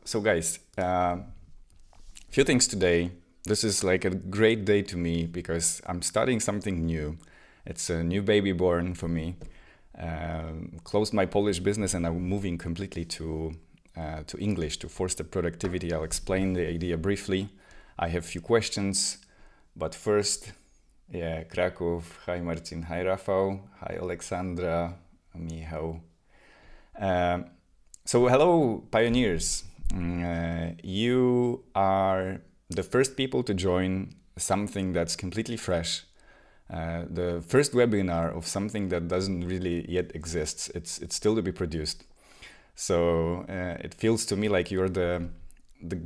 So guys, few things today. This is like a great day to me because I'm starting something new. It's a new baby born for me. Closed my Polish business and I'm moving completely to English to foster productivity. I'll explain the idea briefly. I have few questions, but first, yeah, Kraków. Hi Marcin. Hi Rafał. Hi Alexandra. Michał. So hello, pioneers. You are the first people to join something that's completely fresh. The first webinar of something that doesn't really yet exist. It's still to be produced. So it feels to me like you're the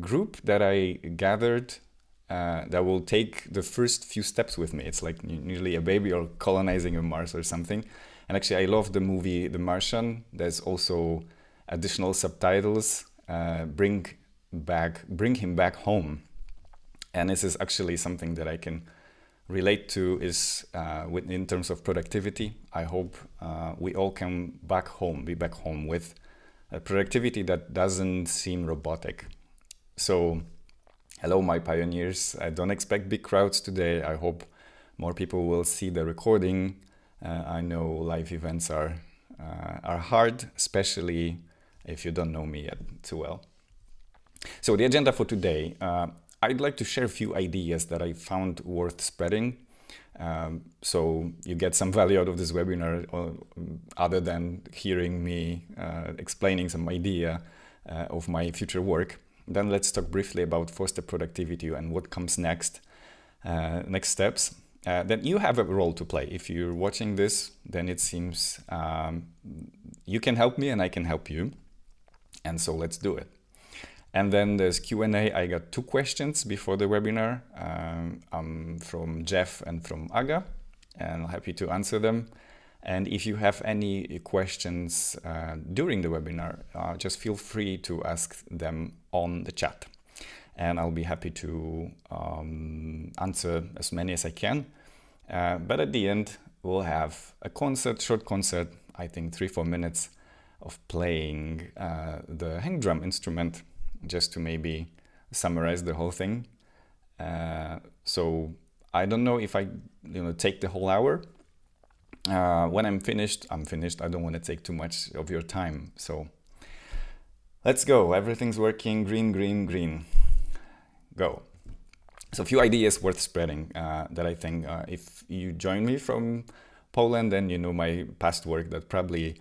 group that I gathered that will take the first few steps with me. It's like nearly a baby or colonizing a Mars or something. And actually, I love the movie The Martian. There's also additional subtitles. Bring him back home. And this is actually something that I can relate to is in terms of productivity. I hope we all can be back home with a productivity that doesn't seem robotic. So hello, my pioneers. I don't expect big crowds today. I hope more people will see the recording. I know live events are hard, especially if you don't know me yet too well. So the agenda for today, I'd like to share a few ideas that I found worth spreading. So you get some value out of this webinar other than hearing me explaining some idea of my future work. Then let's talk briefly about foster productivity and what comes next, next steps. Then you have a role to play. If you're watching this, then it seems you can help me and I can help you. And so let's do it. And then there's Q&A. I got 2 questions before the webinar from Jeff and from Aga, and I'm happy to answer them. And if you have any questions during the webinar, just feel free to ask them on the chat. And I'll be happy to answer as many as I can. But at the end, we'll have a short concert, I think 3-4 minutes of playing the hang drum instrument, just to maybe summarize the whole thing. So I don't know if I take the whole hour. When I'm finished, I'm finished. I don't want to take too much of your time. So let's go. Everything's working. Green, green, green. Go. So a few ideas worth spreading that I think if you join me from Poland, then you know my past work that probably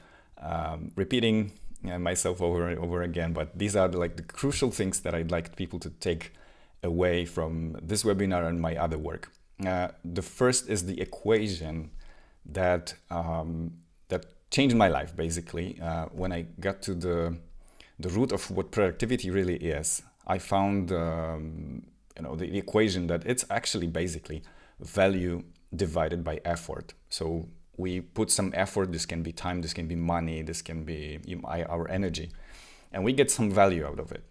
repeating myself over and over again, but these are like the crucial things that I'd like people to take away from this webinar and my other work. The first is the equation that changed my life basically. When I got to the root of what productivity really is, I found the equation that it's actually basically value divided by effort. So we put some effort, this can be time, this can be money, this can be our energy, and we get some value out of it.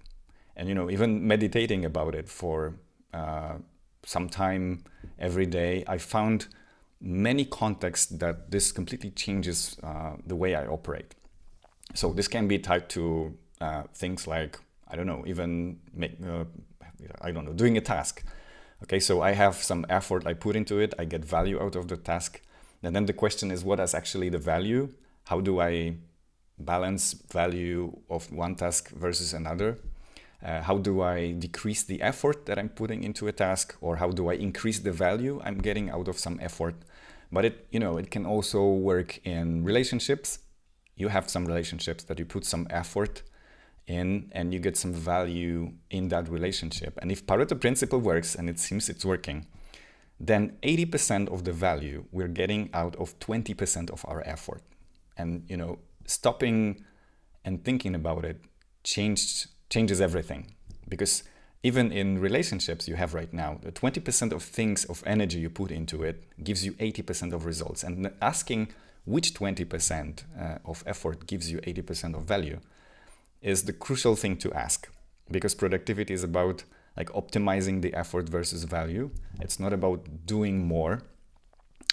And even meditating about it for some time every day, I found many contexts that this completely changes the way I operate. So this can be tied to things like, doing a task. Okay, so I have some effort I put into it, I get value out of the task. And then the question is, what is actually the value? How do I balance value of one task versus another? How do I decrease the effort that I'm putting into a task? Or how do I increase the value I'm getting out of some effort? But it can also work in relationships. You have some relationships that you put some effort in and you get some value in that relationship. And if Pareto principle works, and it seems it's working, then 80% of the value we're getting out of 20% of our effort. And stopping and thinking about it changes everything. Because even in relationships you have right now, the 20% of things, of energy you put into it gives you 80% of results. And asking which 20% of effort gives you 80% of value is the crucial thing to ask. Because productivity is about optimizing the effort versus value. It's not about doing more.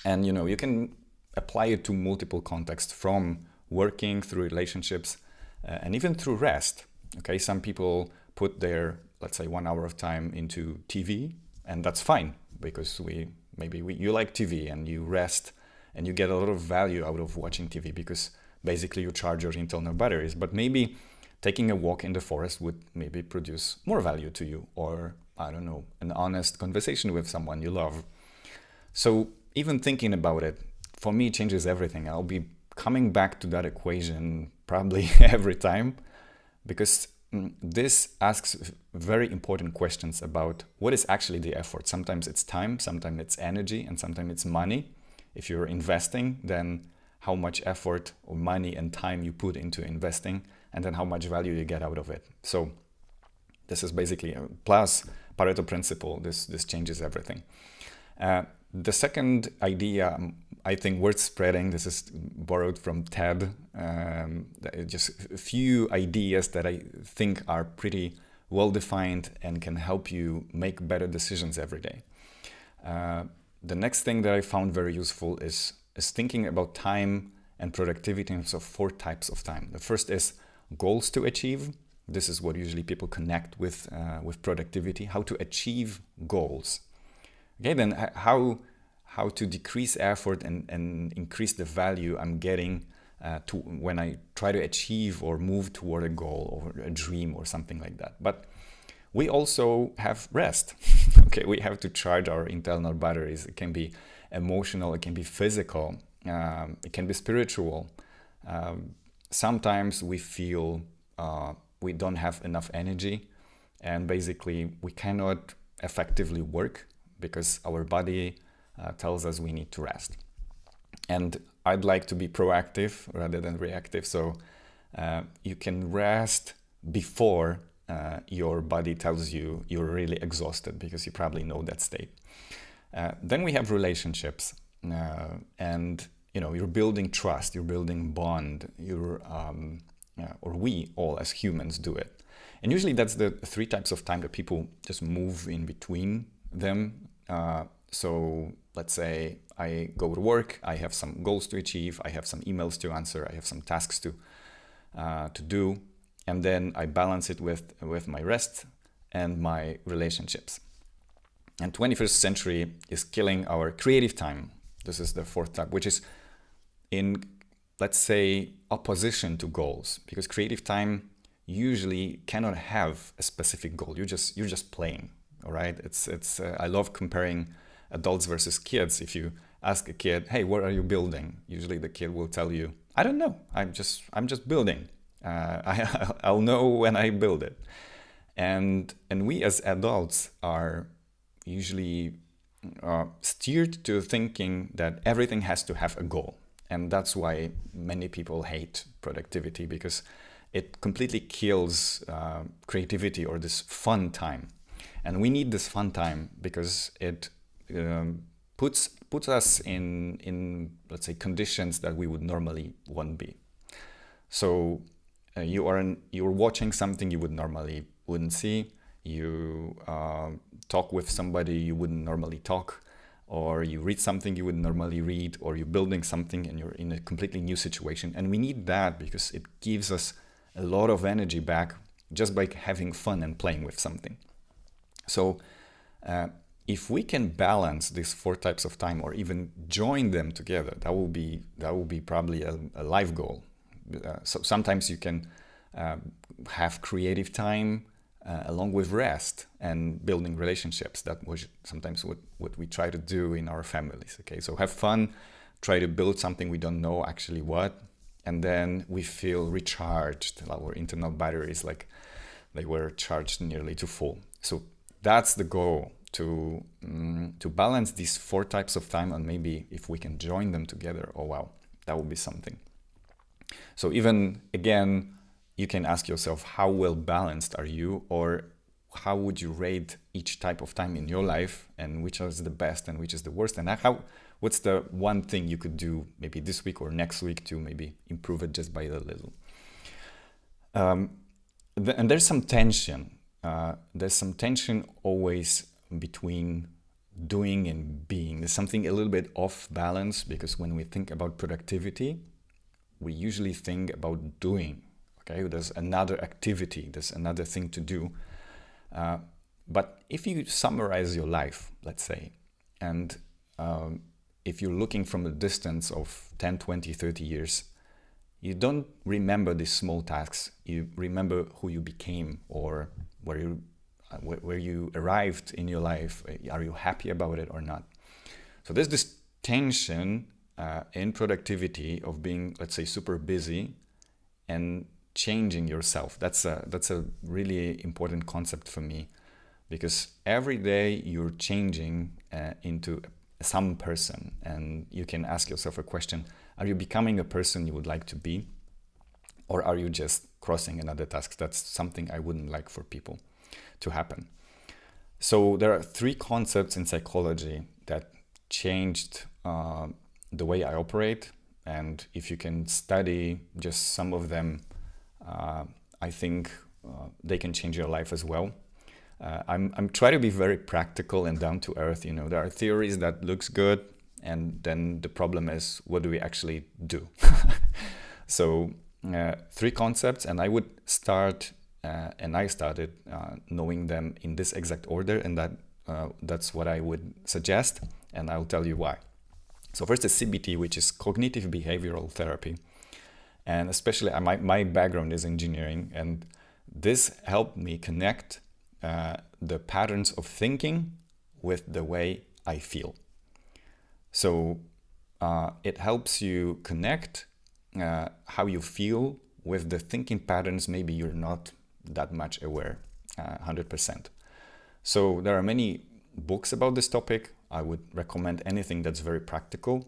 And you can apply it to multiple contexts, from working through relationships and even through rest. Okay, some people put their, let's say, 1 hour of time into TV, and that's fine because you like TV and you rest and you get a lot of value out of watching TV because basically you charge your internal batteries. But maybe taking a walk in the forest would maybe produce more value to you, or I don't know, an honest conversation with someone you love. So even thinking about it, for me, changes everything. I'll be coming back to that equation probably every time, because this asks very important questions about what is actually the effort. Sometimes it's time, sometimes it's energy, and sometimes it's money. If you're investing, then how much effort or money and time you put into investing, and then how much value you get out of it. So this is basically plus Pareto principle. This changes everything. The second idea, I think, worth spreading, this is borrowed from TED, just a few ideas that I think are pretty well defined and can help you make better decisions every day. The next thing that I found very useful is thinking about time and productivity in terms of 4 types of time. The first is goals to achieve. This is what usually people connect with productivity, how to achieve goals. Okay, then how to decrease effort and increase the value I'm getting to when I try to achieve or move toward a goal or a dream or something like that. But we also have rest. Okay, we have to charge our internal batteries. It can be emotional, it can be physical, it can be spiritual. Sometimes we feel we don't have enough energy, and basically we cannot effectively work because our body tells us we need to rest. And I'd like to be proactive rather than reactive. So you can rest before your body tells you you're really exhausted, because you probably know that state. Then we have relationships, and you're building trust, you're building bond, or we all as humans do it. And usually that's the 3 types of time that people just move in between them. So let's say I go to work, I have some goals to achieve, I have some emails to answer, I have some tasks to do, and then I balance it with my rest and my relationships. And 21st century is killing our creative time. This is the 4th type, which is in, let's say, opposition to goals, because creative time usually cannot have a specific goal. You're just playing. All right. It's I love comparing adults versus kids. If you ask a kid, "Hey, what are you building?" Usually the kid will tell you, "I don't know. I'm just building. I'll know when I build it." And we as adults are usually steered to thinking that everything has to have a goal, and that's why many people hate productivity, because it completely kills creativity or this fun time. And we need this fun time because it puts us in let's say conditions that we would normally won't be. So you're watching something you wouldn't see. You talk with somebody you wouldn't normally talk, or you read something you wouldn't normally read, or you're building something and you're in a completely new situation. And we need that because it gives us a lot of energy back just by having fun and playing with something. So if we can balance these 4 types of time, or even join them together, that will be probably a life goal. So sometimes you can have creative time along with rest and building relationships. That was sometimes what we try to do in our families. Okay, so have fun, try to build something we don't know actually what, and then we feel recharged. Our internal batteries, like they were charged nearly to full. So that's the goal, to balance these 4 types of time, and maybe if we can join them together, oh wow, that would be something. So even again, you can ask yourself, how well balanced are you, or how would you rate each type of time in your life, and which is the best and which is the worst, and what's the one thing you could do maybe this week or next week to maybe improve it just by a little. And there's some tension. There's some tension always between doing and being. There's something a little bit off balance, because when we think about productivity, we usually think about doing. Okay, there's another activity, there's another thing to do. But if you summarize your life, let's say, and if you're looking from a distance of 10, 20, 30 years, you don't remember these small tasks. You remember who you became or where you arrived in your life. Are you happy about it or not? So there's this tension in productivity of being, let's say, super busy and changing yourself. That's a really important concept for me, because every day you're changing into some person, and you can ask yourself a question: are you becoming a person you would like to be, or are you just crossing another task? That's something I wouldn't like for people to happen. So there are 3 concepts in psychology that changed the way I operate, and if you can study just some of them, I think they can change your life as well. I'm trying to be very practical and down to earth. You know, there are theories that looks good, and then the problem is, what do we actually do? So 3 concepts, and I would start, and I started knowing them in this exact order, and that's what I would suggest, and I'll tell you why. So first is CBT, which is cognitive behavioral therapy. And especially my background is engineering, and this helped me connect the patterns of thinking with the way I feel. So it helps you connect how you feel with the thinking patterns maybe you're not that much aware 100%. So there are many books about this topic. I would recommend anything that's very practical,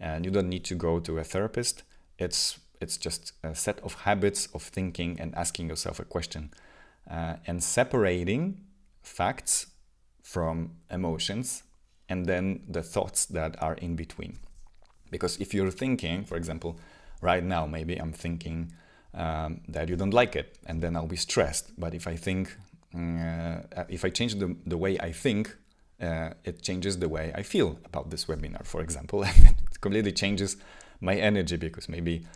and you don't need to go to a therapist. It's just a set of habits of thinking and asking yourself a question, and separating facts from emotions, and then the thoughts that are in between. Because if you're thinking, for example, right now, maybe I'm thinking that you don't like it, and then I'll be stressed. But if I think, if I change the way I think, it changes the way I feel about this webinar, for example, and it completely changes my energy, because maybe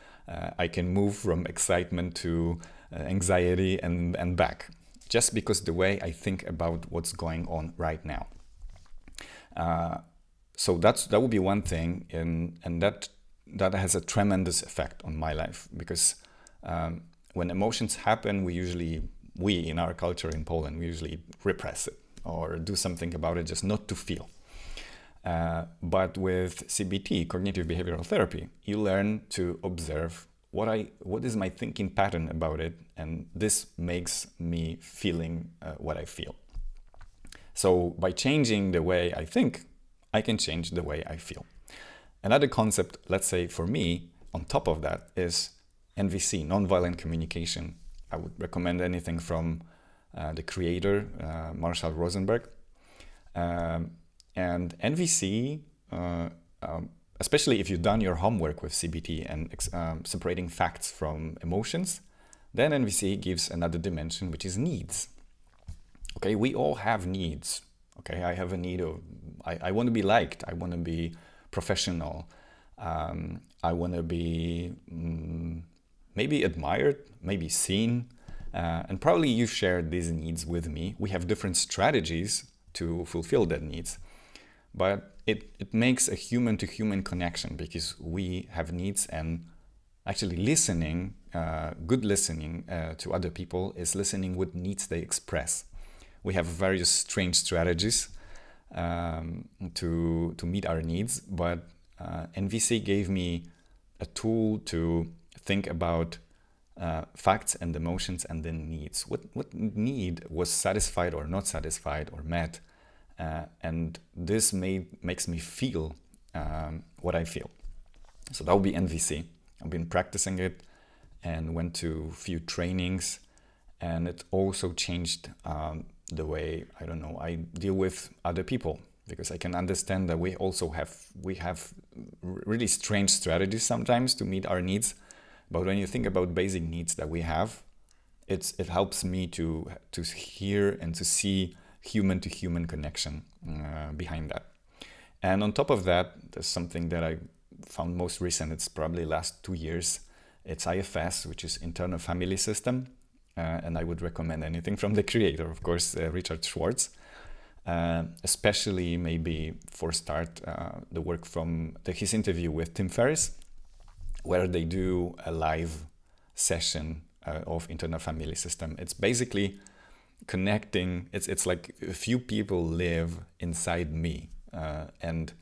I can move from excitement to anxiety and back, just because the way I think about what's going on right now. So that would be one thing, and that has a tremendous effect on my life, because when emotions happen, we in our culture in Poland, we usually repress it or do something about it just not to feel. But with CBT, cognitive behavioral therapy, you learn to observe what is my thinking pattern about it, and this makes me feeling what I feel. So by changing the way I think, I can change the way I feel. Another concept, let's say for me, on top of that, is NVC, nonviolent communication. I would recommend anything from the creator, Marshall Rosenberg. And NVC, especially if you've done your homework with CBT and separating facts from emotions, then NVC gives another dimension, which is needs. Okay, we all have needs. Okay, I have a need of, I want to be liked, I want to be professional, I want to be maybe admired, maybe seen, and probably you share these needs with me. We have different strategies to fulfill that needs, but it makes a human-to-human connection, because we have needs, and actually listening, good listening to other people is listening what needs they express. We have various strange strategies to meet our needs, but NVC gave me a tool to think about facts and emotions and then needs. What need was satisfied or not satisfied or met, and this makes me feel what I feel. So that would be NVC. I've been practicing it and went to a few trainings, and it also changed the way, I deal with other people, because I can understand that we have really strange strategies sometimes to meet our needs. But when you think about basic needs that we have, it helps me to hear and to see human-to-human connection behind that. And on top of that, there's something that I found most recent. It's probably last 2 years. It's IFS, which is Internal Family System. and I would recommend anything from the creator, of course, Richard Schwartz. Especially maybe for start the work from his interview with Tim Ferriss, where they do a live session of internal family system. It's basically connecting. It's like a few people live inside me, and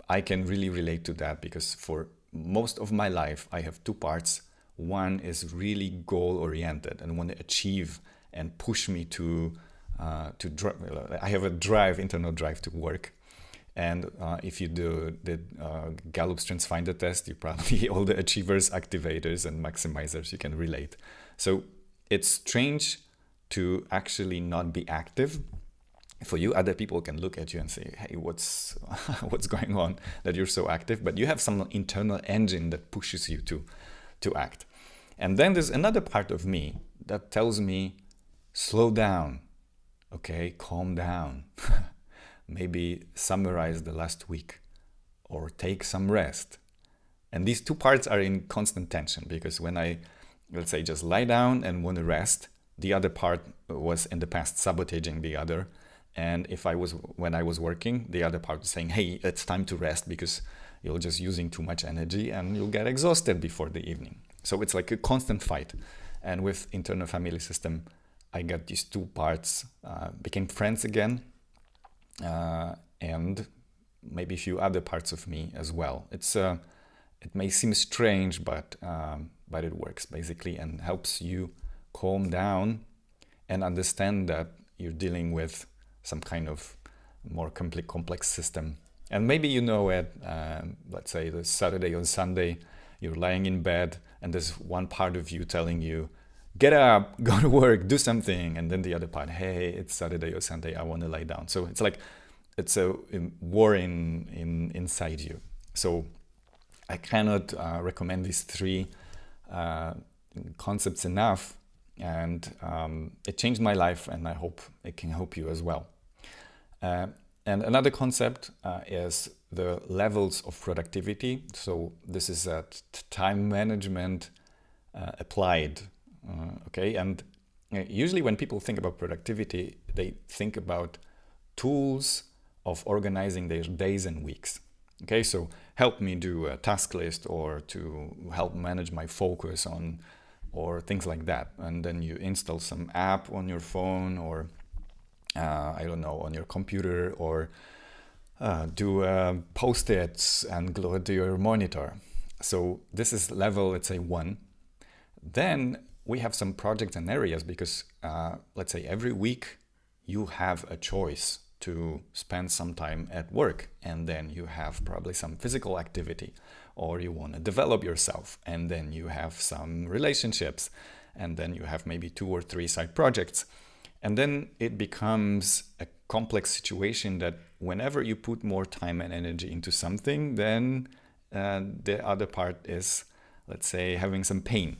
I can really relate to that, because for most of my life I have two parts. One is really goal oriented and want to achieve and push me to drive. I have a drive, internal drive to work. And if you do the Gallup Strengths Finder test, you probably all the achievers, activators, and maximizers, you can relate. So it's strange to actually not be active. For you, other people can look at you and say, "Hey, what's going on that you're so active?" But you have some internal engine that pushes you to act. And then there's another part of me that tells me, "Slow down, okay, calm down." Maybe summarize the last week or take some rest. And these two parts are in constant tension, because when I, let's say, just lie down and want to rest, the other part was in the past sabotaging the other. And when I was working, the other part was saying, "Hey, it's time to rest because you're just using too much energy and you'll get exhausted before the evening." So it's like a constant fight. And with internal family system, I got these two parts, became friends again, and maybe a few other parts of me as well. It may seem strange, but it works basically, and helps you calm down and understand that you're dealing with some kind of more complex system. And maybe you know it. Let's say the Saturday or Sunday, you're lying in bed, and there's one part of you telling you, "Get up, go to work, do something." And then the other part, "Hey, it's Saturday or Sunday, I want to lie down." So it's like, it's a war inside you. So I cannot recommend these three concepts enough. And it changed my life, and I hope it can help you as well. And another concept is the levels of productivity. So this is time management applied. Okay, and usually when people think about productivity, they think about tools of organizing their days and weeks. Okay, so help me do a task list, or to help manage my focus on, or things like that. And then you install some app on your phone, or I don't know, on your computer, or do post-its and glue it to your monitor. So this is level, let's say, 1. Then we have some projects and areas, because let's say every week you have a choice to spend some time at work, and then you have probably some physical activity, or you want to develop yourself, and then you have some relationships, and then you have maybe 2 or 3 side projects. And then it becomes a complex situation that whenever you put more time and energy into something, then the other part is, let's say, having some pain.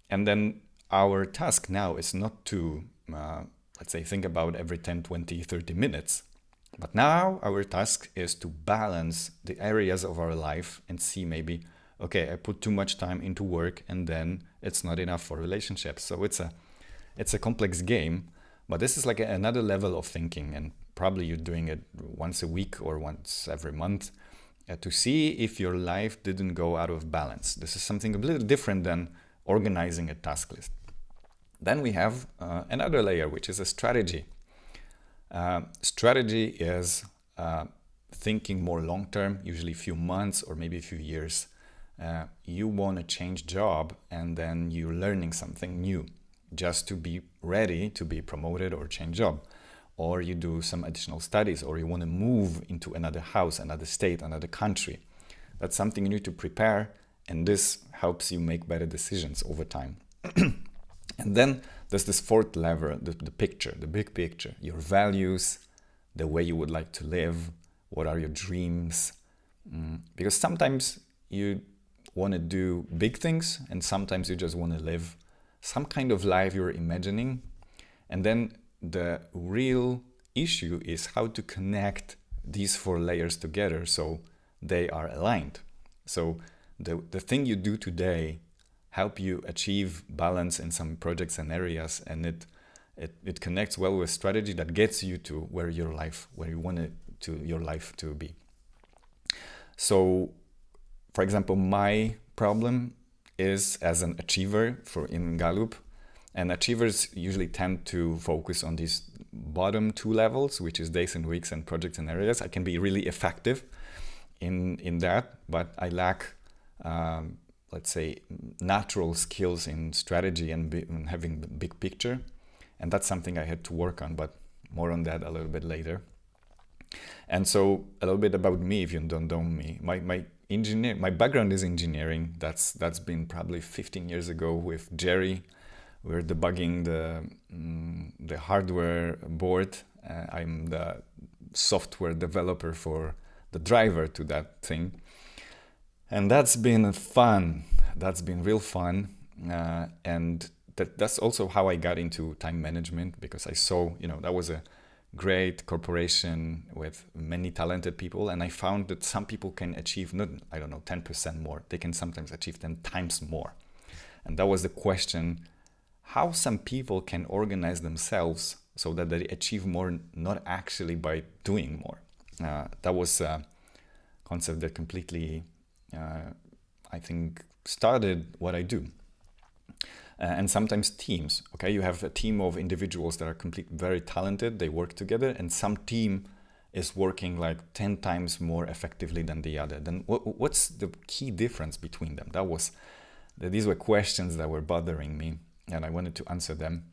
And then our task now is not to, let's say, think about every 10, 20, 30 minutes. But now our task is to balance the areas of our life and see maybe, okay, I put too much time into work, and then it's not enough for relationships. So it's a complex game, but this is like another level of thinking, and probably you're doing it once a week or once every month to see if your life didn't go out of balance. This is something a little different than organizing a task list. Then we have another layer, which is a strategy. Strategy is thinking more long term, usually a few months or maybe a few years. You want to change job, and then you're learning something new just to be ready to be promoted or change job. Or you do some additional studies, or you want to move into another house, another state, another country. That's something you need to prepare, and this helps you make better decisions over time. And then there's this fourth level, the picture, the big picture, your values, the way you would like to live, what are your dreams. Because sometimes you want to do big things, and sometimes you just want to live some kind of life you're imagining. And then the real issue is how to connect these 4 layers together so they are aligned. So the thing you do today help you achieve balance in some projects and areas, and it connects well with strategy that gets you to where you want your life to be. So, for example, my problem is as an achiever in Gallup, and achievers usually tend to focus on these bottom two levels, which is days and weeks and projects and areas. I can be really effective in that, but I lack, let's say, natural skills in strategy and having the big picture. And that's something I had to work on, but more on that a little bit later. And so a little bit about me, if you don't know me. My background is engineering. That's been probably 15 years ago with Jerry. We're debugging the hardware board. I'm the software developer for the driver to that thing. And that's been fun. That's been real fun. And that's also how I got into time management, because I saw, that was a great corporation with many talented people, and I found that some people can achieve 10% more. They can sometimes achieve 10 times more. And that was the question, how some people can organize themselves so that they achieve more, not actually by doing more. That was a concept that completely, I think, started what I do. And sometimes teams, okay? You have a team of individuals that are very talented, they work together, and some team is working like 10 times more effectively than the other. Then what's the key difference between them? These were questions that were bothering me, and I wanted to answer them.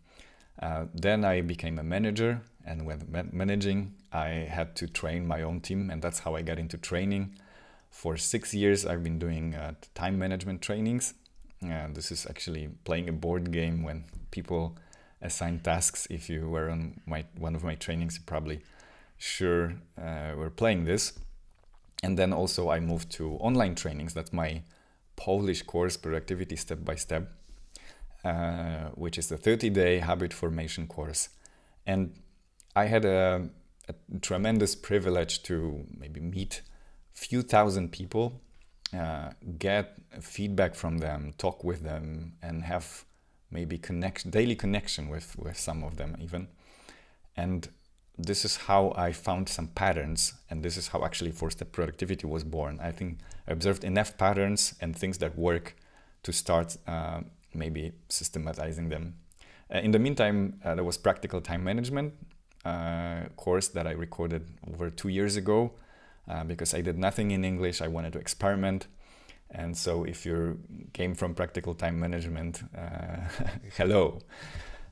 Then I became a manager, and when managing, I had to train my own team, and that's how I got into training. For 6 years, I've been doing time management trainings. This is actually playing a board game when people assign tasks. If you were on one of my trainings, you probably we're playing this. And then also I moved to online trainings. That's my Polish course, Productivity Step by Step, which is the 30-day habit formation course. And I had a tremendous privilege to maybe meet a few thousand people, get feedback from them, talk with them, and have maybe daily connection with some of them even. And this is how I found some patterns, and this is how actually 4-Step Productivity was born. I think I observed enough patterns and things that work to start maybe systematizing them. In the meantime, there was Practical Time Management course that I recorded over 2 years ago. Because I did nothing in English, I wanted to experiment. And so if you came from Practical Time Management, hello.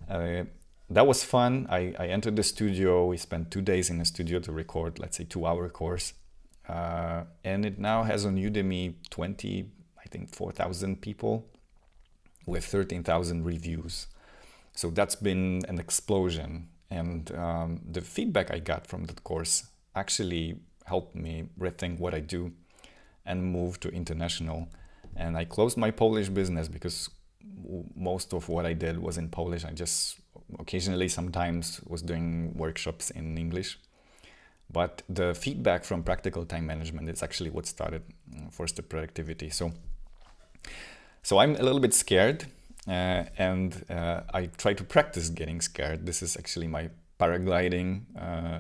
That was fun. I entered the studio. We spent 2 days in the studio to record, let's say, 2-hour course. And it now has on Udemy 4,000 people with 13,000 reviews. So that's been an explosion. And the feedback I got from that course actually helped me rethink what I do and move to international. And I closed my Polish business because most of what I did was in Polish. I just occasionally sometimes was doing workshops in English. But the feedback from Practical Time Management is actually what started 4-Step Productivity. So I'm a little bit scared, and I try to practice getting scared. This is actually my paragliding.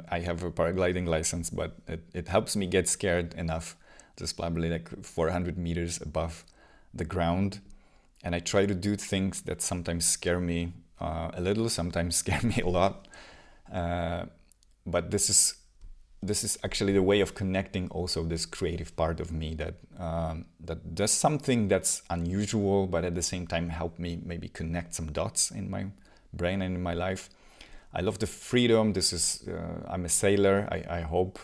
I have a paragliding license, but it helps me get scared enough. Just probably like 400 meters above the ground. And I try to do things that sometimes scare me a little, sometimes scare me a lot. But this is actually the way of connecting also this creative part of me that does something that's unusual, but at the same time help me maybe connect some dots in my brain and in my life. I love the freedom. I'm a sailor. I hope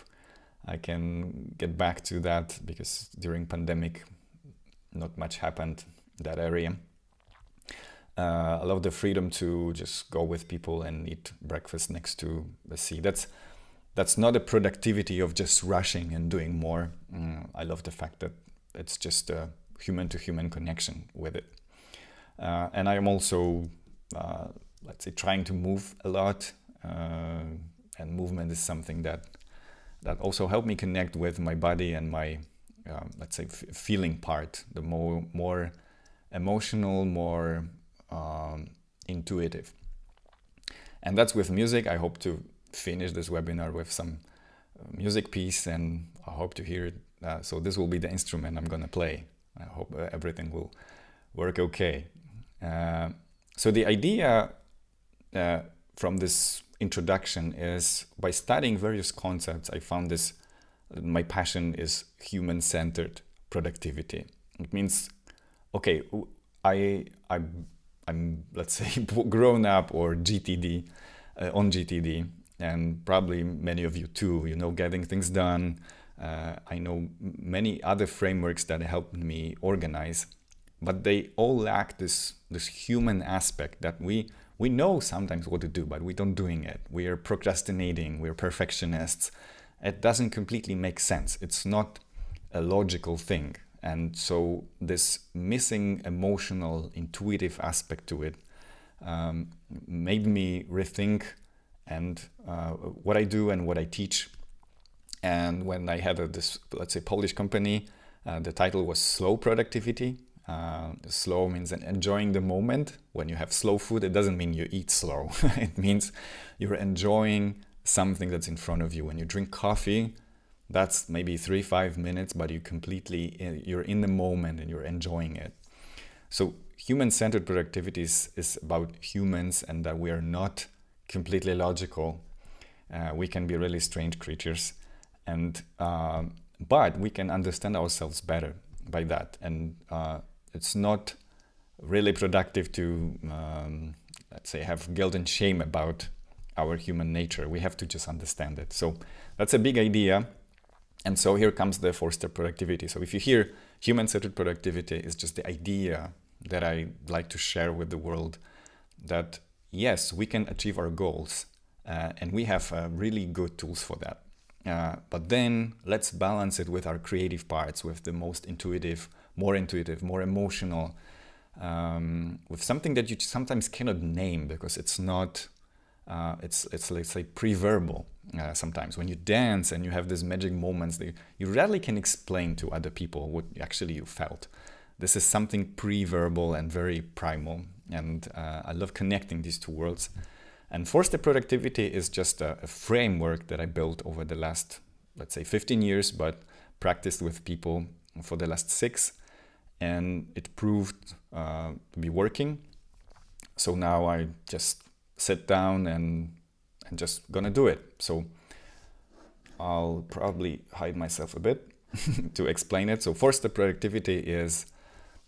I can get back to that, because during pandemic, not much happened in that area. I love the freedom to just go with people and eat breakfast next to the sea. That's not a productivity of just rushing and doing more. I love the fact that it's just a human-to-human connection with it. And I am also, let's say, trying to move a lot. And movement is something that also helped me connect with my body and my, let's say, feeling part. The more emotional, more intuitive. And that's with music. I hope to finish this webinar with some music piece, and I hope to hear it. So this will be the instrument I'm gonna play. I hope everything will work okay. So the idea from this introduction is, by studying various concepts, I found this, my passion is human-centered productivity. It means, okay, I'm let's say grown up or GTD, on GTD, and probably many of you too, you know, getting things done. I know many other frameworks that help me organize, but they all lack this human aspect that we know sometimes what to do, but we don't doing it. We are procrastinating, we're perfectionists. It doesn't completely make sense. It's not a logical thing. And so this missing emotional, intuitive aspect to it made me rethink and what I do and what I teach. And when I had this, let's say, Polish company, the title was Slow Productivity. Slow means enjoying the moment. When you have slow food, it doesn't mean you eat slow. It means you're enjoying something that's in front of you. When you drink coffee, that's maybe 3-5 minutes, but you're in the moment and you're enjoying it. So human-centered productivity is about humans, and that we are not completely logical. We can be really strange creatures, and but we can understand ourselves better by that. And it's not really productive to, let's say, have guilt and shame about our human nature. We have to just understand it. So that's a big idea. And so here comes the 4-step productivity. So if you hear human-centered productivity, is just the idea that I like to share with the world, that yes, we can achieve our goals, and we have really good tools for that. But then let's balance it with our creative parts, with the most intuitive, more emotional, with something that you sometimes cannot name because it's not, it's let's say pre-verbal. Sometimes when you dance and you have these magic moments, you rarely can explain to other people what actually you felt. This is something pre-verbal and very primal, and I love connecting these two worlds. And 4-step productivity is just a framework that I built over the last, let's say, 15 years, but practiced with people for the last 6, and it proved to be working. So now I just sit down and just gonna do it. So I'll probably hide myself a bit to explain it. So 4-step productivity is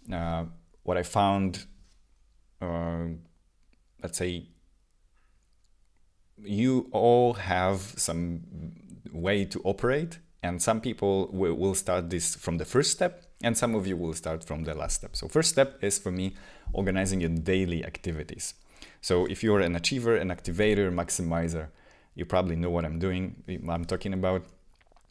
what I found, let's say, you all have some way to operate, and some people will start this from the first step, and some of you will start from the last step. So first step is, for me, organizing your daily activities. So if you're an achiever, an activator, maximizer, you probably know what I'm talking about.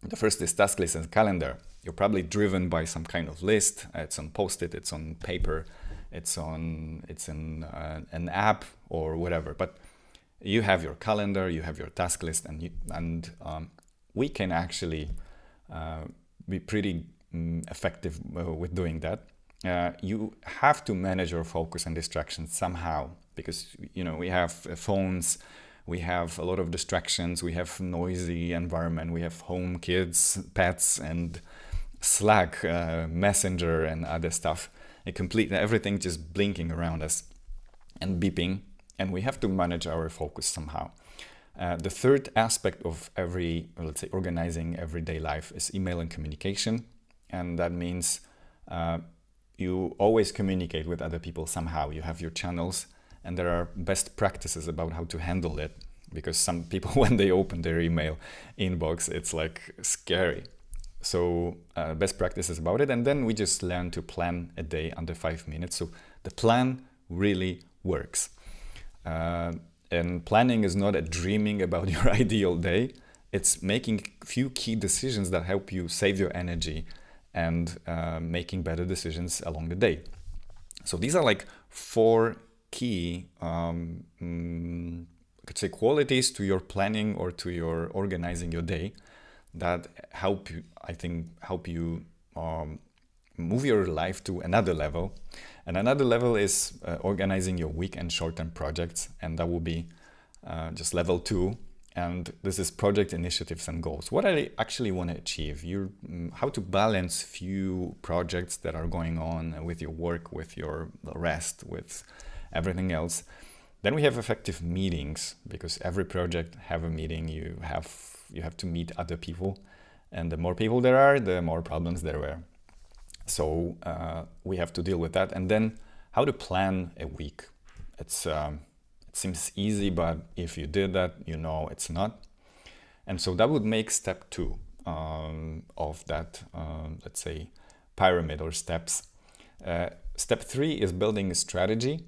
The first is task list and calendar. You're probably driven by some kind of list. It's on Post-it, it's on paper, it's in an app or whatever. But you have your calendar, you have your task list, and we can actually be pretty effective with doing that. You have to manage your focus and distractions somehow, because we have phones, we have a lot of distractions, we have noisy environment, we have home, kids, pets, and Slack, Messenger, and other stuff. Everything just blinking around us and beeping, and we have to manage our focus somehow. The third aspect of let's say, organizing everyday life is email and communication, and that means you always communicate with other people somehow. You have your channels, and there are best practices about how to handle it, because some people, when they open their email inbox, it's like scary. So best practices about it, and then we just learn to plan a day under 5 minutes. So the plan really works. And planning is not a dreaming about your ideal day. It's making few key decisions that help you save your energy and making better decisions along the day. So these are like 4 key, could say, qualities to your planning or to your organizing your day that help you move your life to another level. And another level is organizing your week and short-term projects, and that will be just level 2. And this is project initiatives and goals. What I actually want to achieve, how to balance few projects that are going on with your work, with your rest, with everything else. Then we have effective meetings, because every project have a meeting. You have to meet other people, and the more people there are, the more problems there were. So we have to deal with that. And then how to plan a week. It seems easy, but if you did that, you know it's not. And so that would make step 2 of that, let's say, pyramid or steps. Step 3 is building a strategy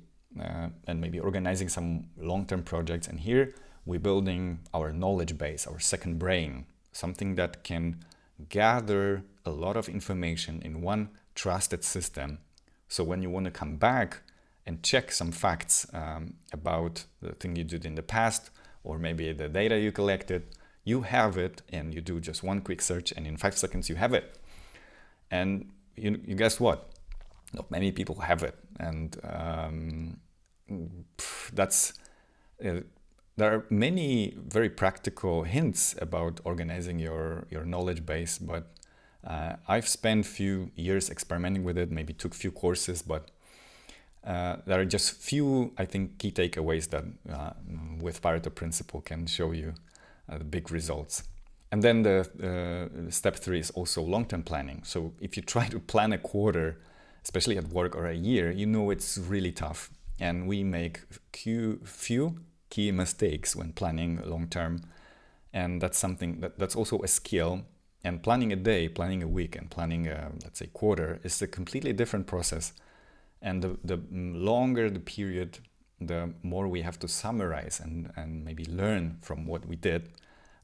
and maybe organizing some long-term projects. And here we're building our knowledge base, our second brain, something that can gather a lot of information in one trusted system. So when you want to come back and check some facts about the thing you did in the past, or maybe the data you collected, you have it, and you do just one quick search, and in 5 seconds you have it. And you guess what? Not many people have it, and there are many very practical hints about organizing your knowledge base, but I've spent few years experimenting with it, maybe took few courses, but there are just few, I think, key takeaways that with Pareto principle can show you the big results. And then the step 3 is also long-term planning. So if you try to plan a quarter, especially at work, or a year, you know it's really tough. And we make few key mistakes when planning long-term. And that's something that's also a skill. And planning a day, planning a week, and planning a, let's say, quarter is a completely different process. And the longer the period, the more we have to summarize and maybe learn from what we did,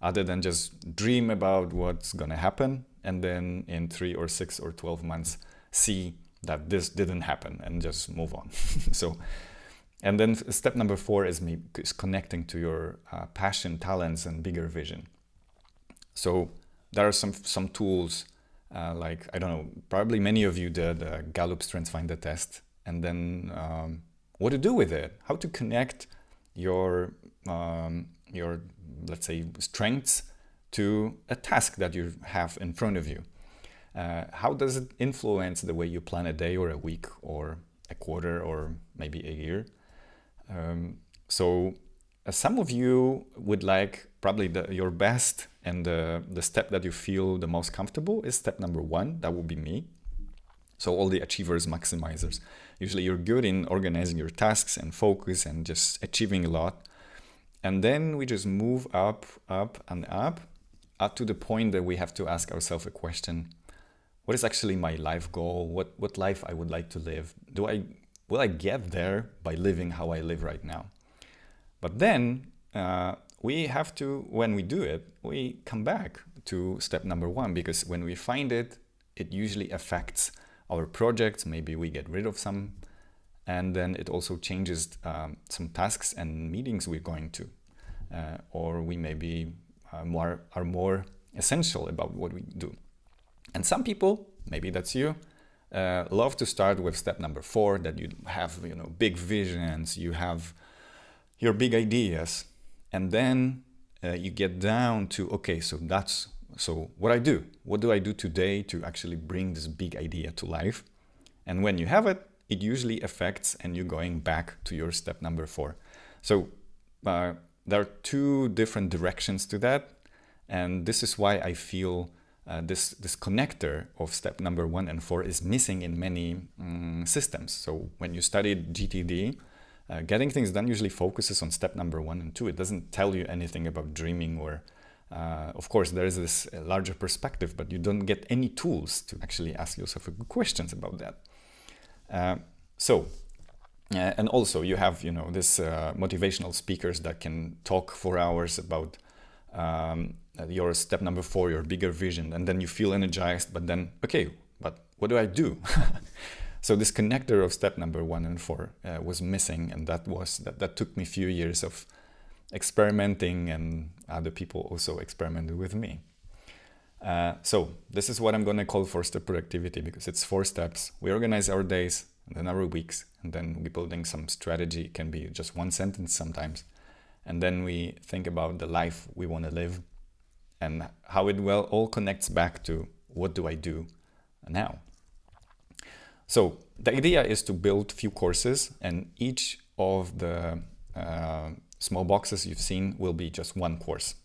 other than just dream about what's going to happen and then in 3 or 6 or 12 months see that this didn't happen and just move on. So, and then step number 4 is connecting to your passion, talents, and bigger vision. So there are some tools. Like, I don't know, probably many of you did Gallup StrengthsFinder test, and then what to do with it, how to connect your let's say strengths to a task that you have in front of you. How does it influence the way you plan a day or a week or a quarter or maybe a year? So some of you would like probably your best, and the step that you feel the most comfortable is step number 1. That will be me. So all the achievers, maximizers. Usually you're good in organizing your tasks and focus and just achieving a lot. And then we just move up to the point that we have to ask ourselves a question. What is actually my life goal? What life I would like to live? Will I get there by living how I live right now? But then we have to, when we do it, we come back to step number 1, because when we find it, it usually affects our projects. Maybe we get rid of some, and then it also changes some tasks and meetings we're going to, or we maybe are more essential about what we do. And some people, maybe that's you, love to start with step number 4, that you have, big visions, you have your big ideas, and then you get down to, okay, so what do I do today to actually bring this big idea to life? And when you have it, it usually affects, and you're going back to your step number 4. So there are 2 different directions to that, and this is why I feel this connector of step number 1 and 4 is missing in many systems. So when you studied GTD, getting things done usually focuses on step number 1 and 2. It doesn't tell you anything about dreaming, or of course there is this larger perspective, but you don't get any tools to actually ask yourself good questions about that. And also you have this motivational speakers that can talk for hours about your step number 4, your bigger vision, and then you feel energized, but then, okay, but what do I do? So this connector of step number 1 and 4 was missing, and that took me a few years of experimenting, and other people also experimented with me. So this is what I'm going to call 4-step productivity, because it's 4 steps. We organize our days and then our weeks, and then we're building some strategy. It can be just one sentence sometimes. And then we think about the life we want to live and how it all connects back to what do I do now. So the idea is to build few courses, and each of the small boxes you've seen will be just one course.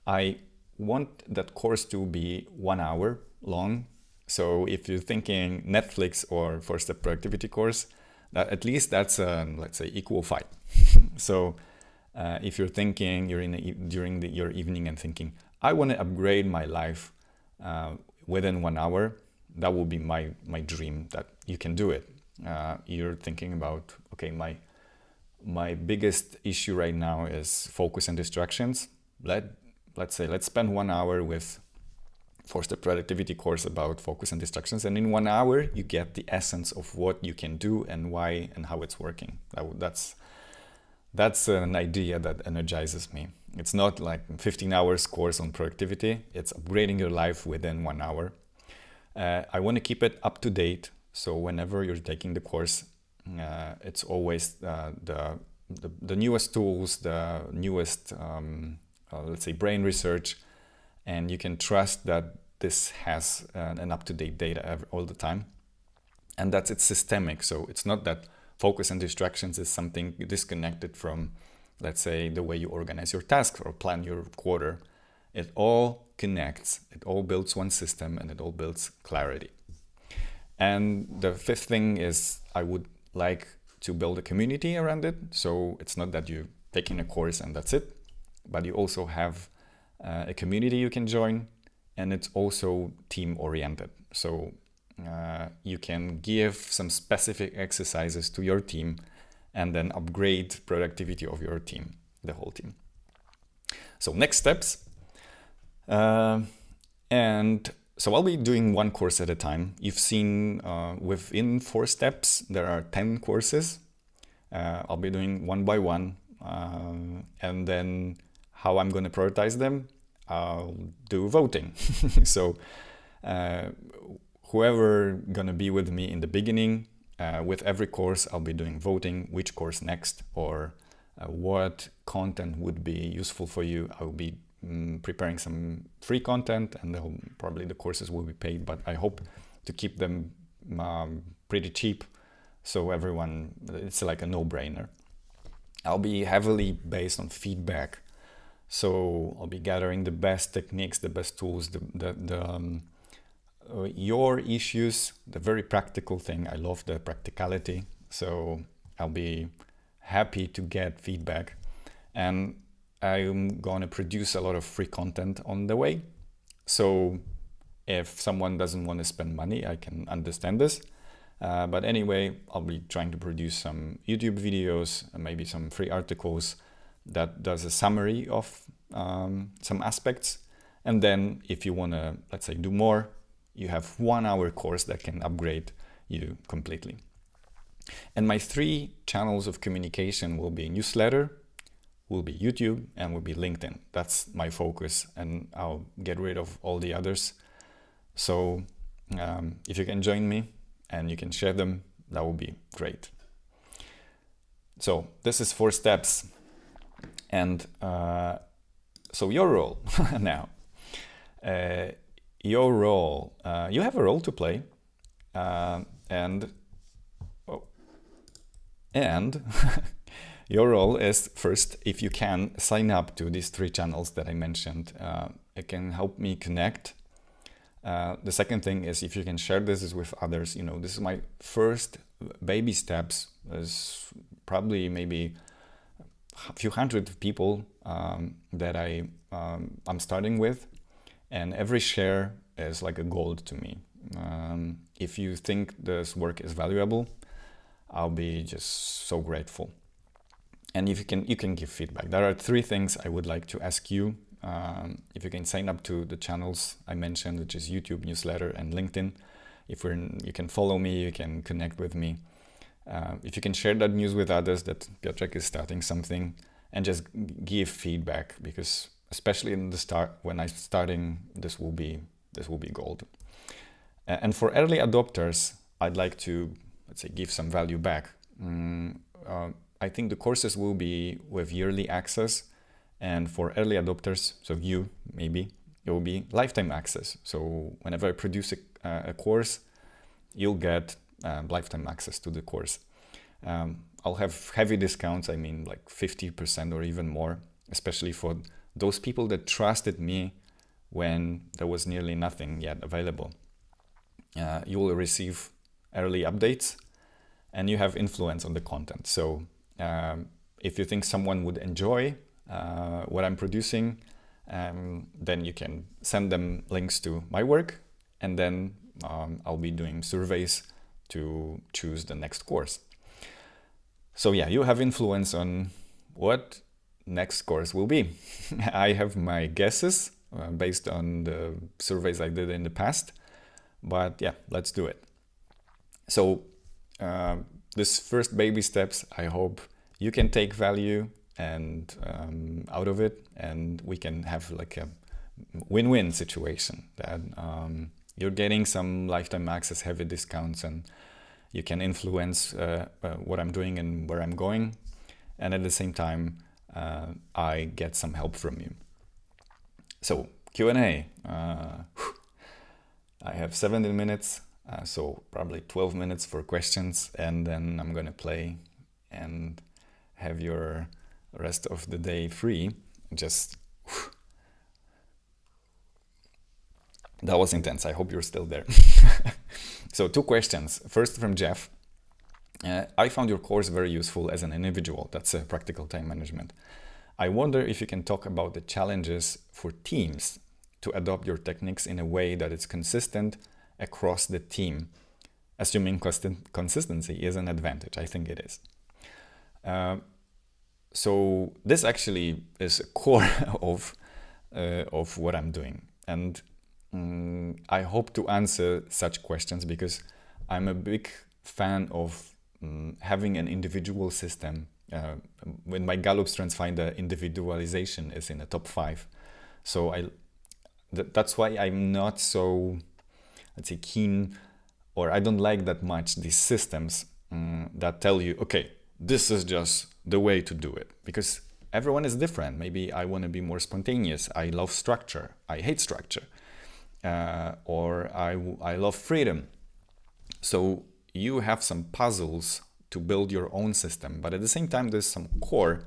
I want that course to be 1 hour long. So if you're thinking Netflix or 4-step productivity course, that at least that's let's say equal 5. So if you're thinking you're during your evening and thinking I want to upgrade my life within 1 hour, that will be my dream that you can do it. You're thinking about, okay, my biggest issue right now is focus and distractions. Let's spend 1 hour with 4-step productivity course about focus and distractions, and in 1 hour you get the essence of what you can do and why and how it's working. That's an idea that energizes me. It's not like 15 hours course on productivity. It's upgrading your life within 1 hour. I want to keep it up to date. So whenever you're taking the course, it's always the newest tools, the newest, let's say, brain research. And you can trust that this has an up-to-date data all the time. And that's it's systemic. So it's not that focus and distractions is something disconnected from, let's say, the way you organize your tasks or plan your quarter. It all connects, it all builds one system, and it all builds clarity. And the 5th thing is I would like to build a community around it. So it's not that you're taking a course and that's it, but you also have a community you can join, and it's also team oriented. So you can give some specific exercises to your team and then upgrade productivity of your team, the whole team. So next steps. And so I'll be doing one course at a time. You've seen within 4 steps, there are 10 courses. I'll be doing one by one. And then how I'm going to prioritize them, I'll do voting. So whoever going to be with me in the beginning, with every course, I'll be doing voting, which course next, or what content would be useful for you. I will be preparing some free content, and probably the courses will be paid, but I hope to keep them pretty cheap, so everyone, it's like a no-brainer. I'll be heavily based on feedback, so I'll be gathering the best techniques, the best tools, your issues, the very practical thing. I love the practicality, so I'll be happy to get feedback, and I'm going to produce a lot of free content on the way. So if someone doesn't want to spend money, I can understand this. But anyway, I'll be trying to produce some YouTube videos and maybe some free articles that does a summary of some aspects. And then if you want to, let's say, do more, you have 1 hour course that can upgrade you completely. And my 3 channels of communication will be newsletter, will be YouTube, and will be LinkedIn. That's my focus, and I'll get rid of all the others. So if you can join me and you can share them, that would be great. So this is 4 steps. And so your role now. Your role, you have a role to play, and your role is, first, if you can, sign up to these 3 channels that I mentioned. It can help me connect. The second thing is, if you can share this with others. This is my first baby steps. There's probably maybe a few hundred people that I'm starting with, and every share is like a gold to me. If you think this work is valuable, I'll be just so grateful. And if you can give feedback. There are 3 things I would like to ask you. If you can sign up to the channels I mentioned, which is YouTube, newsletter, and LinkedIn. You can follow me, you can connect with me. If you can share that news with others that Piotrek is starting something, and just give feedback, because especially in the start, when I'm starting, this will be this will be gold. And for early adopters, I'd like to, let's say, give some value back. I think the courses will be with yearly access, and for early adopters, so you maybe, it will be lifetime access. So whenever I produce a course, you'll get lifetime access to the course. I'll have heavy discounts, I mean like 50% or even more, especially for those people that trusted me when there was nearly nothing yet available. You will receive early updates and you have influence on the content. So if you think someone would enjoy what I'm producing, then you can send them links to my work, and then I'll be doing surveys to choose the next course. So yeah, you have influence on what next course will be. I have my guesses based on the surveys I did in the past, but yeah, let's do it. So this first baby steps, I hope you can take value and out of it, and we can have like a win-win situation that you're getting some lifetime access, heavy discounts, and you can influence what I'm doing and where I'm going, and at the same time I get some help from you. So Q&A. I have 17 minutes, so probably 12 minutes for questions, and then I'm gonna play and have your rest of the day free. Just that was intense. I hope you're still there. So 2 questions. First from Jeff. I found your course very useful as an individual. That's a practical time management. I wonder if you can talk about the challenges for teams to adopt your techniques in a way that is consistent across the team, assuming consistency is an advantage. I think it is. So this actually is a core of what I'm doing, and I hope to answer such questions because I'm a big fan of having an individual system. When my Gallup Strengths Finder, individualization is in the top 5. So that's why I'm not so, let's say, keen, or I don't like that much these systems that tell you, okay, this is just the way to do it, because everyone is different. Maybe I want to be more spontaneous. I love structure. I hate structure. Or I love freedom. So you have some puzzles to build your own system, but at the same time, there's some core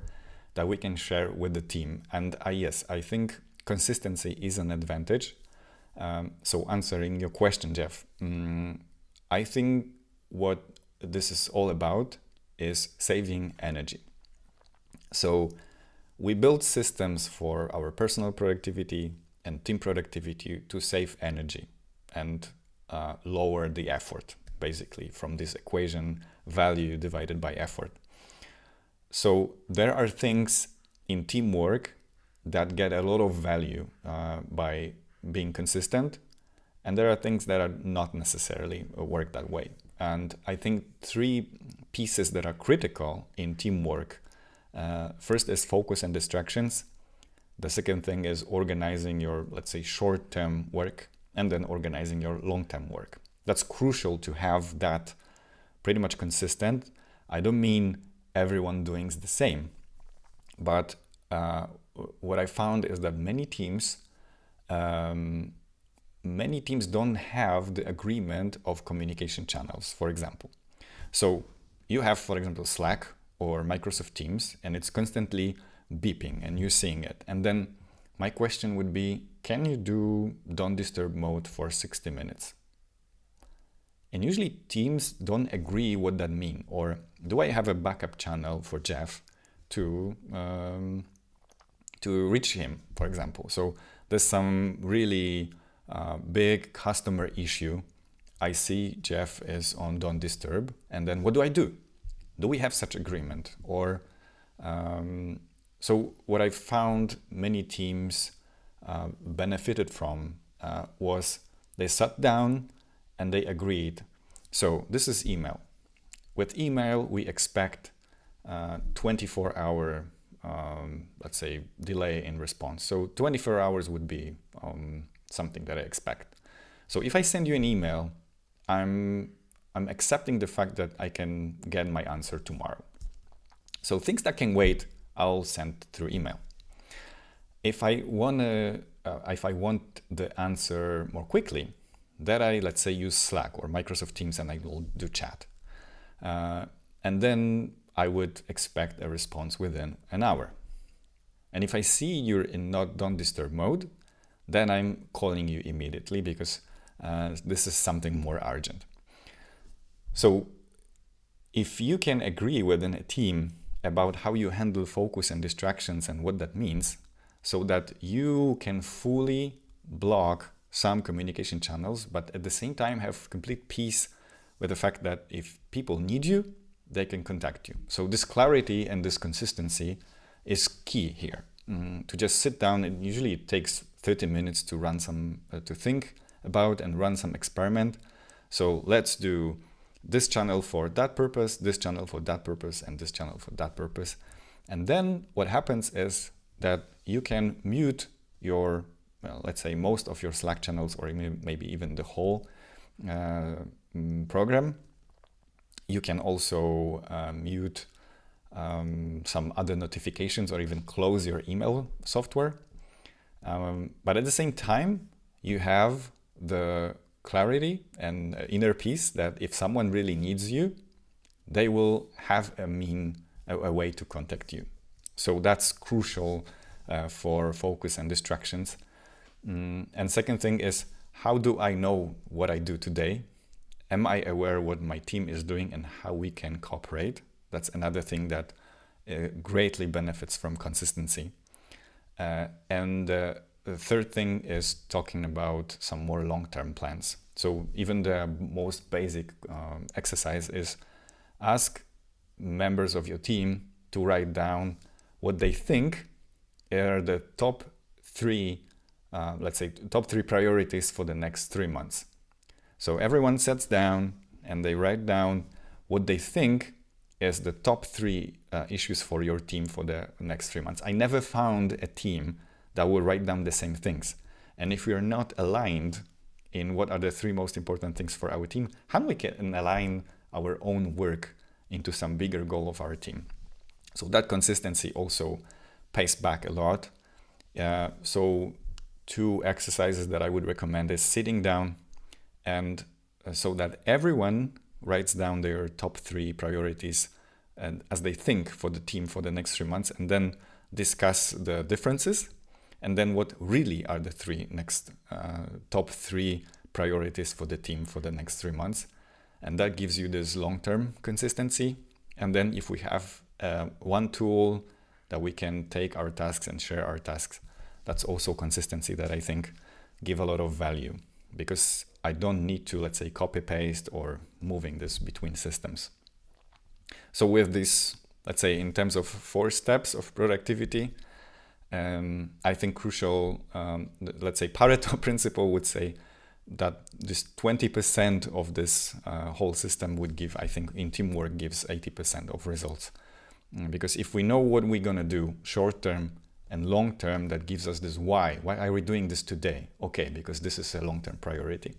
that we can share with the team. And yes, I think consistency is an advantage. So answering your question, Jeff, I think what this is all about is saving energy. So we build systems for our personal productivity and team productivity to save energy and lower the effort, basically, from this equation, value divided by effort. So there are things in teamwork that get a lot of value by being consistent, and there are things that are not necessarily work that way. And I think 3 pieces that are critical in teamwork. First is focus and distractions. The second thing is organizing your, let's say, short-term work, and then organizing your long-term work. That's crucial to have that pretty much consistent. I don't mean everyone doing the same, but what I found is that many teams don't have the agreement of communication channels, for example. So you have, for example, Slack or Microsoft Teams, and it's constantly beeping and you're seeing it. And then my question would be, can you do don't disturb mode for 60 minutes? And usually teams don't agree what that means. Or do I have a backup channel for Jeff to reach him, for example? So there's some really big customer issue. I see Jeff is on don't disturb, and then what do I do? Do we have such agreement? Or so what I found many teams benefited from was they sat down and they agreed. So this is email. With email, we expect 24-hour, let's say, delay in response. So 24 hours would be something that I expect. So if I send you an email, I'm accepting the fact that I can get my answer tomorrow. So things that can wait, I'll send through email. If I want the answer more quickly, then I, let's say, use Slack or Microsoft Teams, and I will do chat. And then I would expect a response within an hour. And if I see you're in don't disturb mode, then I'm calling you immediately, because this is something more urgent. So if you can agree within a team about how you handle focus and distractions and what that means, so that you can fully block some communication channels, but at the same time have complete peace with the fact that if people need you, they can contact you. So this clarity and this consistency is key here. To just sit down, and usually it takes 30 minutes to run to think about and run some experiment. So let's do this channel for that purpose, this channel for that purpose, and this channel for that purpose. And then what happens is that you can mute your, let's say, most of your Slack channels, or maybe even the whole program. You can also mute some other notifications, or even close your email software. But at the same time, you have the clarity and inner peace that if someone really needs you, they will have a way to contact you. So that's crucial for focus and distractions. And second thing is, how do I know what I do today? Am I aware what my team is doing and how we can cooperate? That's another thing that greatly benefits from consistency. And the third thing is talking about some more long-term plans. So even the most basic exercise is ask members of your team to write down what they think are the top three, top three priorities for the next 3 months. So everyone sits down and they write down what they think is the top three issues for your team for the next 3 months. I never found a team that will write down the same things. And if we are not aligned in what are the three most important things for our team, how we can align our own work into some bigger goal of our team? So that consistency also pays back a lot. So 2 exercises that I would recommend is sitting down and so that everyone writes down their top 3 priorities and as they think for the team for the next 3 months, and then discuss the differences, and then what really are the top 3 priorities for the team for the next 3 months. And that gives you this long-term consistency. And then if we have one tool that we can take our tasks and share our tasks, that's also consistency that I think give a lot of value, because I don't need to, let's say, copy paste or moving this between systems. So with this, let's say, in terms of 4 steps of productivity, I think crucial, let's say, Pareto principle would say that this 20% of this whole system would give, I think, in teamwork gives 80% of results. Because if we know what we're gonna do short term and long term, that gives us this why. Why are we doing this today? Okay, because this is a long-term priority.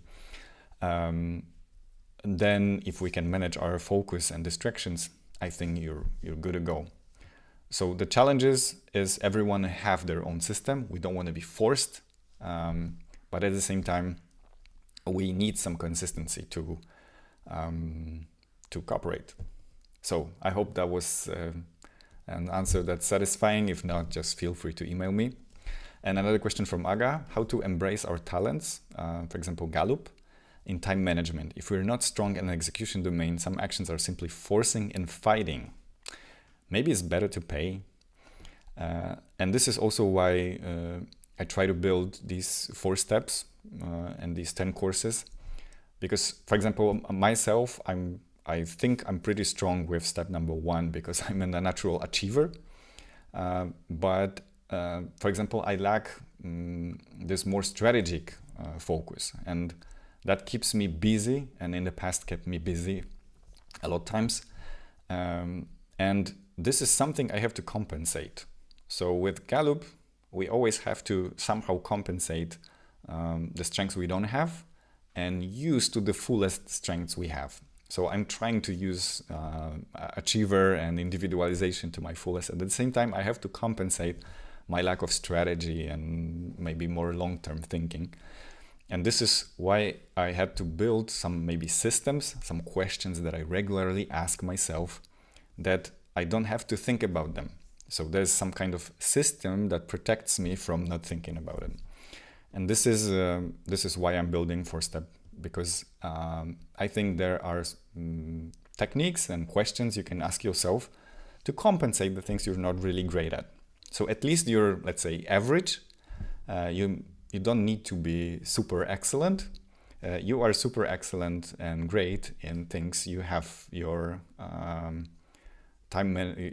Then if we can manage our focus and distractions, I think you're good to go. So the challenges is everyone have their own system. We don't want to be forced, but at the same time, we need some consistency to cooperate. So I hope that was an answer that's satisfying. If not, just feel free to email me. And another question from Aga: how to embrace our talents, for example, Gallup, in time management. If we're not strong in the execution domain, some actions are simply forcing and fighting. Maybe it's better to pay. And this is also why I try to build these 4 steps and these 10 courses. Because, for example, myself, I think I'm pretty strong with step number 1 because I'm a natural achiever. But for example, I lack this more strategic focus, and that keeps me busy, and in the past kept me busy a lot of times. And this is something I have to compensate. So with Gallup, we always have to somehow compensate the strengths we don't have and use to the fullest strengths we have. So I'm trying to use achiever and individualization to my fullest. At the same time, I have to compensate my lack of strategy and maybe more long-term thinking. And this is why I had to build some maybe systems, some questions that I regularly ask myself that I don't have to think about them. So there's some kind of system that protects me from not thinking about it. And this is why I'm building 4-Step, because I think there are techniques and questions you can ask yourself to compensate the things you're not really great at. So at least you're, let's say, average. You don't need to be super excellent. You are super excellent and great in things you have your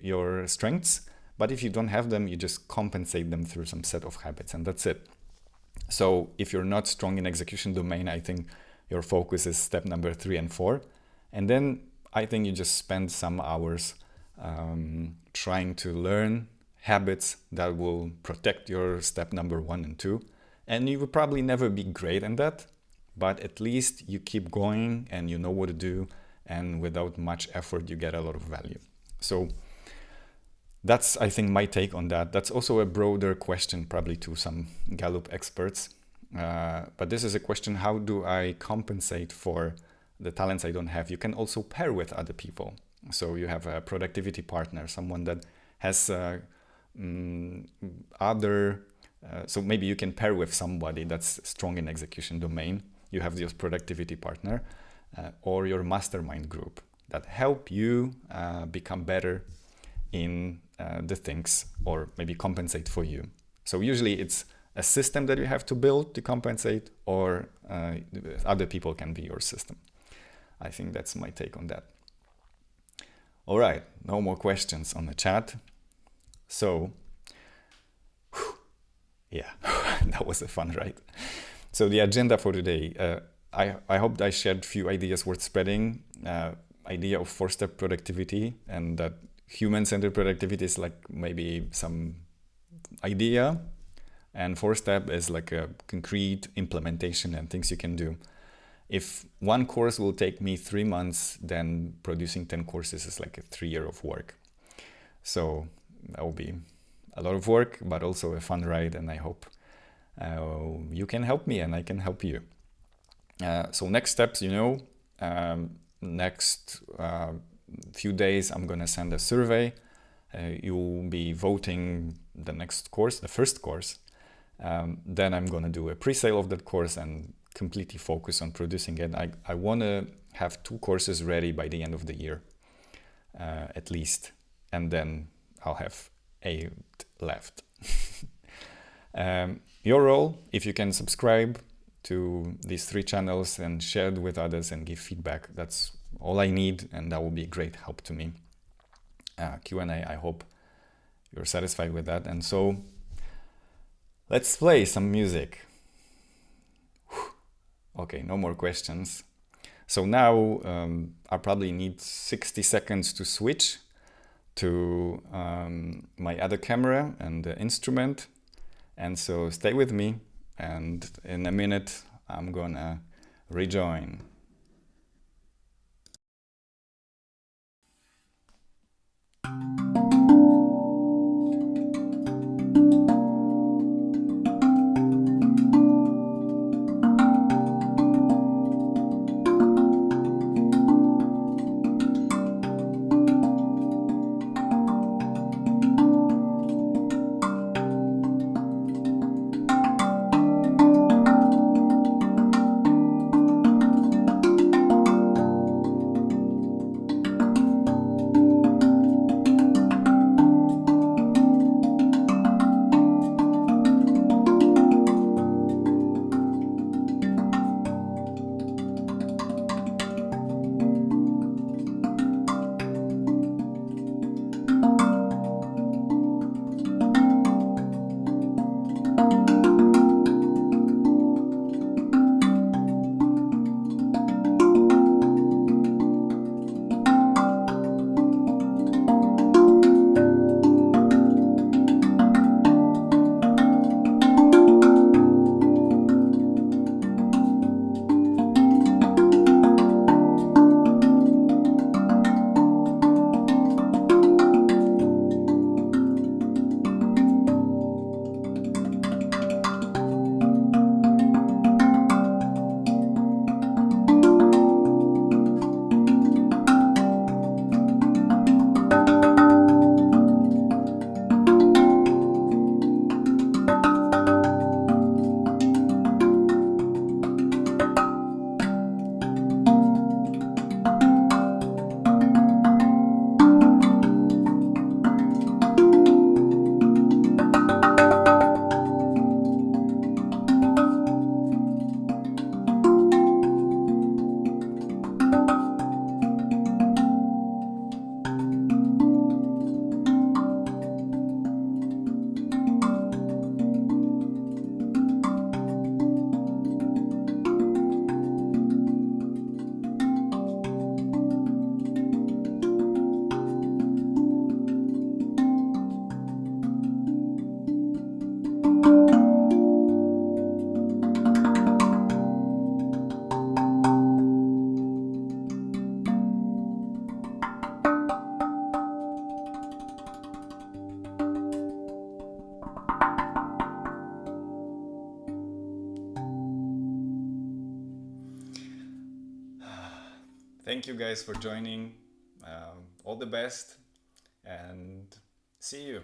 your strengths. But if you don't have them, you just compensate them through some set of habits, and that's it. So if you're not strong in execution domain, I think your focus is step number 3 and 4. And then I think you just spend some hours trying to learn habits that will protect your step number 1 and 2. And you will probably never be great in that, but at least you keep going and you know what to do. And without much effort, you get a lot of value. So that's, I think, my take on that. That's also a broader question, probably to some Gallup experts. But this is a question: how do I compensate for the talents I don't have? You can also pair with other people. So you have a productivity partner, someone that has so maybe you can pair with somebody that's strong in execution domain. You have your productivity partner or your mastermind group that help you become better in the things, or maybe compensate for you. So usually it's a system that you have to build to compensate, or other people can be your system. I think that's my take on that. All right, no more questions on the chat. So, yeah, that was a fun ride. So the agenda for today, I hope I shared a few ideas worth spreading. Idea of 4-step productivity, and that human-centered productivity is like maybe some idea, and 4-step is like a concrete implementation and things you can do. If one course will take me 3 months, then producing 10 courses is like a 3 year of work. So that will be a lot of work, but also a fun ride, and I hope you can help me and I can help you. So next steps, next few days I'm gonna send a survey. You'll be voting the next course, the first course. Then I'm gonna do a pre-sale of that course and completely focus on producing it. I wanna have 2 courses ready by the end of the year, at least, and then I'll have 8 left. Your role, if you can subscribe to these 3 channels and share it with others and give feedback, that's all I need, and that will be a great help to me. Q&A, I hope you're satisfied with that. And so let's play some music. Okay, no more questions. So now I probably need 60 seconds to switch to my other camera and the instrument. And so stay with me, and in a minute I'm gonna rejoin. Thank you guys for joining. All the best and see you.